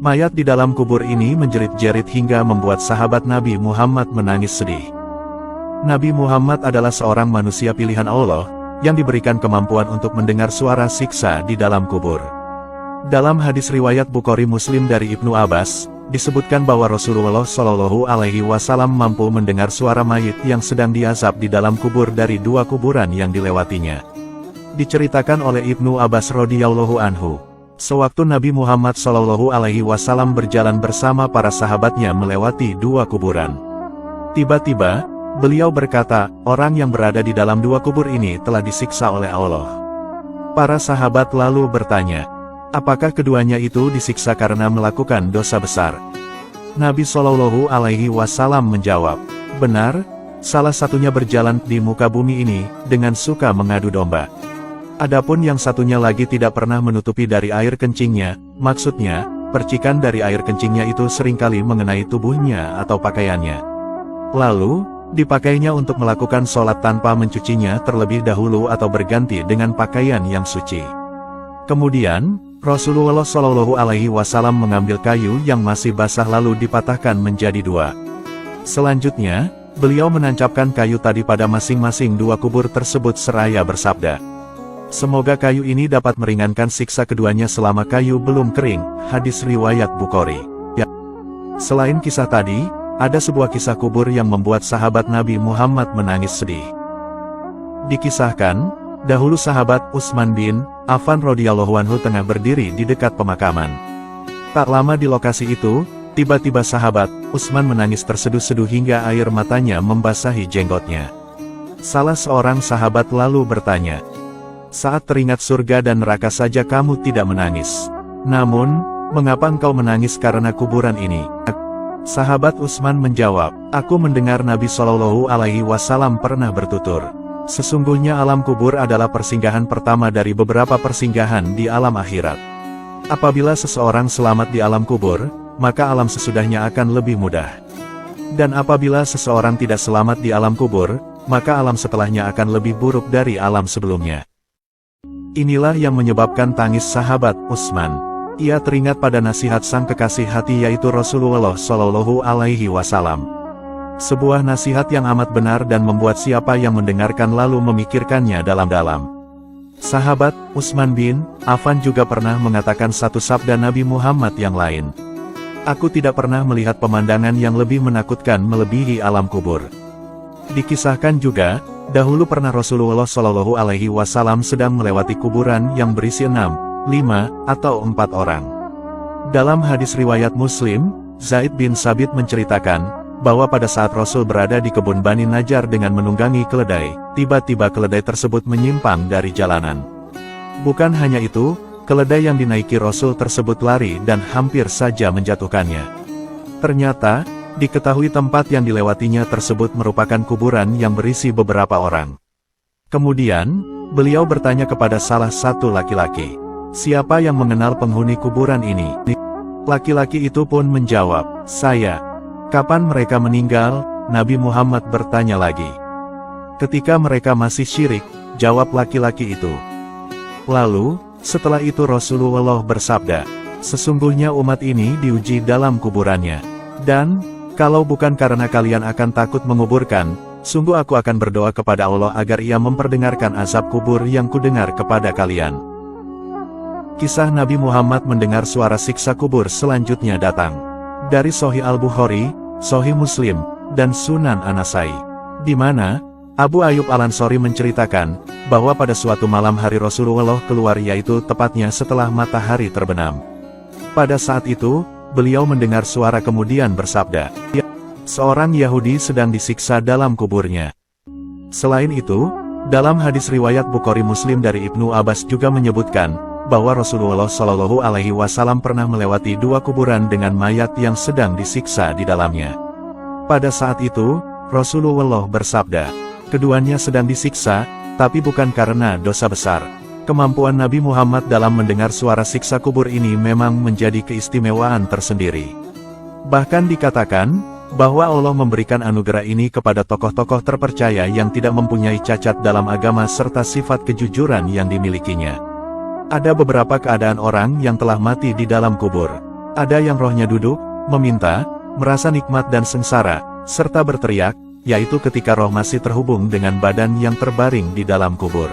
Mayat di dalam kubur ini menjerit-jerit hingga membuat sahabat Nabi Muhammad menangis sedih. Nabi Muhammad adalah seorang manusia pilihan Allah, yang diberikan kemampuan untuk mendengar suara siksa di dalam kubur. Dalam hadis riwayat Bukhari Muslim dari Ibnu Abbas, disebutkan bahwa Rasulullah Shallallahu Alaihi Wasallam mampu mendengar suara mayit yang sedang diazab di dalam kubur dari dua kuburan yang dilewatinya. Diceritakan oleh Ibnu Abbas radhiyallahu anhu, sewaktu Nabi Muhammad Shallallahu Alaihi Wasallam berjalan bersama para sahabatnya melewati dua kuburan. Tiba-tiba, beliau berkata, orang yang berada di dalam dua kubur ini telah disiksa oleh Allah. Para sahabat lalu bertanya, apakah keduanya itu disiksa karena melakukan dosa besar? Nabi Shallallahu Alaihi Wasallam menjawab, benar, salah satunya berjalan di muka bumi ini, dengan suka mengadu domba. Adapun yang satunya lagi tidak pernah menutupi dari air kencingnya, maksudnya, percikan dari air kencingnya itu seringkali mengenai tubuhnya atau pakaiannya. Lalu, dipakainya untuk melakukan sholat tanpa mencucinya terlebih dahulu atau berganti dengan pakaian yang suci. Kemudian, Rasulullah Shallallahu Alaihi Wasallam mengambil kayu yang masih basah lalu dipatahkan menjadi dua. Selanjutnya, beliau menancapkan kayu tadi pada masing-masing dua kubur tersebut seraya bersabda, semoga kayu ini dapat meringankan siksa keduanya selama kayu belum kering. Hadis riwayat Bukhari. Ya. Selain kisah tadi, ada sebuah kisah kubur yang membuat sahabat Nabi Muhammad menangis sedih. Dikisahkan, dahulu sahabat Utsman bin Affan radhiyallahu anhu tengah berdiri di dekat pemakaman. Tak lama di lokasi itu, tiba-tiba sahabat Utsman menangis terseduh-seduh hingga air matanya membasahi jenggotnya. Salah seorang sahabat lalu bertanya, saat teringat surga dan neraka saja kamu tidak menangis. Namun, mengapa engkau menangis karena kuburan ini? Sahabat Utsman menjawab, aku mendengar Nabi Shallallahu Alaihi Wasallam pernah bertutur, sesungguhnya alam kubur adalah persinggahan pertama dari beberapa persinggahan di alam akhirat. Apabila seseorang selamat di alam kubur, maka alam sesudahnya akan lebih mudah. Dan apabila seseorang tidak selamat di alam kubur, maka alam setelahnya akan lebih buruk dari alam sebelumnya. Inilah yang menyebabkan tangis sahabat Utsman. Ia teringat pada nasihat sang kekasih hati yaitu Rasulullah Shallallahu Alaihi Wasallam. Sebuah nasihat yang amat benar dan membuat siapa yang mendengarkan lalu memikirkannya dalam-dalam. Sahabat Utsman bin Affan juga pernah mengatakan satu sabda Nabi Muhammad yang lain. Aku tidak pernah melihat pemandangan yang lebih menakutkan melebihi alam kubur. Dikisahkan juga, dahulu pernah Rasulullah Shallallahu Alaihi Wasallam sedang melewati kuburan yang berisi 6, 5, atau 4 orang. Dalam hadis riwayat Muslim, Zaid bin Sabit menceritakan, bahwa pada saat Rasul berada di kebun Bani Najjar dengan menunggangi keledai, tiba-tiba keledai tersebut menyimpang dari jalanan. Bukan hanya itu, keledai yang dinaiki Rasul tersebut lari dan hampir saja menjatuhkannya. Ternyata, diketahui tempat yang dilewatinya tersebut merupakan kuburan yang berisi beberapa orang. Kemudian, beliau bertanya kepada salah satu laki-laki, siapa yang mengenal penghuni kuburan ini? Laki-laki itu pun menjawab, saya. Kapan mereka meninggal? Nabi Muhammad bertanya lagi. Ketika mereka masih syirik, jawab laki-laki itu. Lalu, setelah itu Rasulullah bersabda, sesungguhnya umat ini diuji dalam kuburannya. Dan, kalau bukan karena kalian akan takut menguburkan, sungguh aku akan berdoa kepada Allah agar Ia memperdengarkan azab kubur yang kudengar kepada kalian. Kisah Nabi Muhammad mendengar suara siksa kubur selanjutnya datang. Dari Sahih Al-Bukhari, Sahih Muslim, dan Sunan An-Nasai. Di mana, Abu Ayyub Al-Ansari menceritakan, bahwa pada suatu malam hari Rasulullah keluar yaitu tepatnya setelah matahari terbenam. Pada saat itu, beliau mendengar suara kemudian bersabda, seorang Yahudi sedang disiksa dalam kuburnya. Selain itu, dalam hadis riwayat Bukhari Muslim dari Ibnu Abbas juga menyebutkan, bahwa Rasulullah Shallallahu Alaihi Wasallam pernah melewati dua kuburan dengan mayat yang sedang disiksa di dalamnya. Pada saat itu, Rasulullah bersabda, keduanya sedang disiksa, tapi bukan karena dosa besar. Kemampuan Nabi Muhammad dalam mendengar suara siksa kubur ini memang menjadi keistimewaan tersendiri. Bahkan dikatakan, bahwa Allah memberikan anugerah ini kepada tokoh-tokoh terpercaya yang tidak mempunyai cacat dalam agama serta sifat kejujuran yang dimilikinya. Ada beberapa keadaan orang yang telah mati di dalam kubur. Ada yang rohnya duduk, meminta, merasa nikmat dan sengsara, serta berteriak, yaitu ketika roh masih terhubung dengan badan yang terbaring di dalam kubur.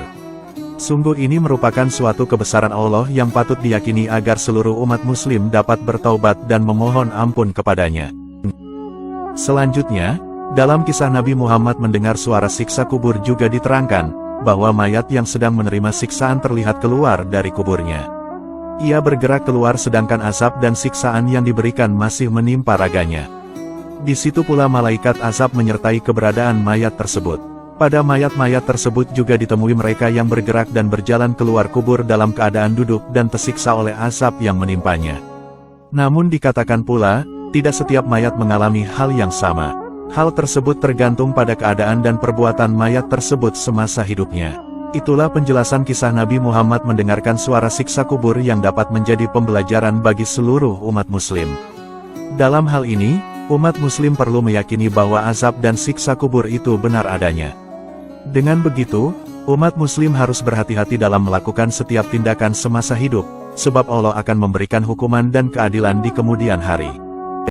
Sungguh ini merupakan suatu kebesaran Allah yang patut diyakini agar seluruh umat muslim dapat bertaubat dan memohon ampun kepadanya. Selanjutnya, dalam kisah Nabi Muhammad mendengar suara siksa kubur juga diterangkan, bahwa mayat yang sedang menerima siksaan terlihat keluar dari kuburnya. Ia bergerak keluar sedangkan azab dan siksaan yang diberikan masih menimpa raganya. Di situ pula malaikat azab menyertai keberadaan mayat tersebut. Pada mayat-mayat tersebut juga ditemui mereka yang bergerak dan berjalan keluar kubur dalam keadaan duduk dan tersiksa oleh azab yang menimpanya. Namun dikatakan pula, tidak setiap mayat mengalami hal yang sama. Hal tersebut tergantung pada keadaan dan perbuatan mayat tersebut semasa hidupnya. Itulah penjelasan kisah Nabi Muhammad mendengarkan suara siksa kubur yang dapat menjadi pembelajaran bagi seluruh umat muslim. Dalam hal ini, umat muslim perlu meyakini bahwa azab dan siksa kubur itu benar adanya. Dengan begitu, umat muslim harus berhati-hati dalam melakukan setiap tindakan semasa hidup, sebab Allah akan memberikan hukuman dan keadilan di kemudian hari.